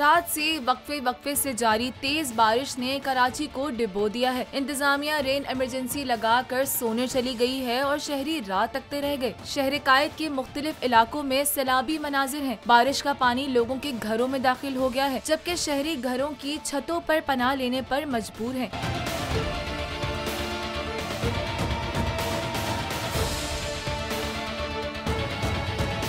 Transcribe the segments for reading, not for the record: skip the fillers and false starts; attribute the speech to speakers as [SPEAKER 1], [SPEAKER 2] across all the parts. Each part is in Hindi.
[SPEAKER 1] रात से वक्फे से जारी तेज बारिश ने कराची को डुबो दिया है। इंतजामिया रेन इमरजेंसी लगाकर सोने चली गई है और शहरी रात तकते रह गए। शहर कायद के मुख्तलिफ इलाकों में सैलाबी मनाजिर हैं। बारिश का पानी लोगों के घरों में दाखिल हो गया है, जबकि शहरी घरों की छतों पर पनाह लेने पर मजबूर हैं।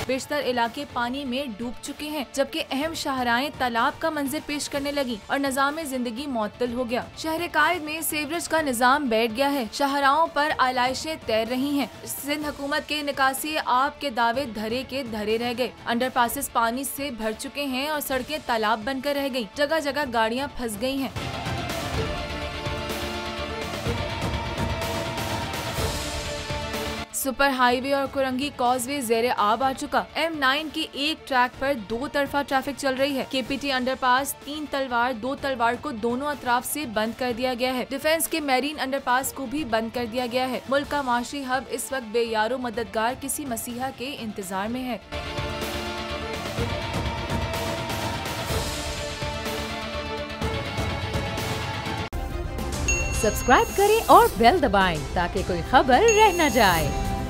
[SPEAKER 1] बेशतर इलाके पानी में डूब चुके हैं, जबकि अहम शाहराएं तालाब का मंजर पेश करने लगी और निजाम जिंदगी मुअत्तल हो गया। शहर कायद में सीवरेज का निजाम बैठ गया है। शाहराओं पर आलाइशें तैर रही हैं। सिंध हुकूमत के निकासी आप के दावे धरे के धरे रह गए। अंडरपासेस पानी से भर चुके हैं और सड़कें तालाब बनकर रह गयी। जगह जगह गाड़ियाँ फंस गयी हैं। सुपर हाईवे और कुरंगी कॉजवे ज़ेरे आब आ चुका। M9 की एक ट्रैक पर दो तरफा ट्रैफिक चल रही है। KPT अंडरपास 3 तलवार 2 तलवार को दोनों अतराफ से बंद कर दिया गया है। डिफेंस के मैरीन अंडरपास को भी बंद कर दिया गया है। मुल्क का माशी हब इस वक्त बेयारो मददगार किसी मसीहा के इंतजार में है।
[SPEAKER 2] सब्सक्राइब करें और बेल दबाएं ताकि कोई खबर रह न जाए।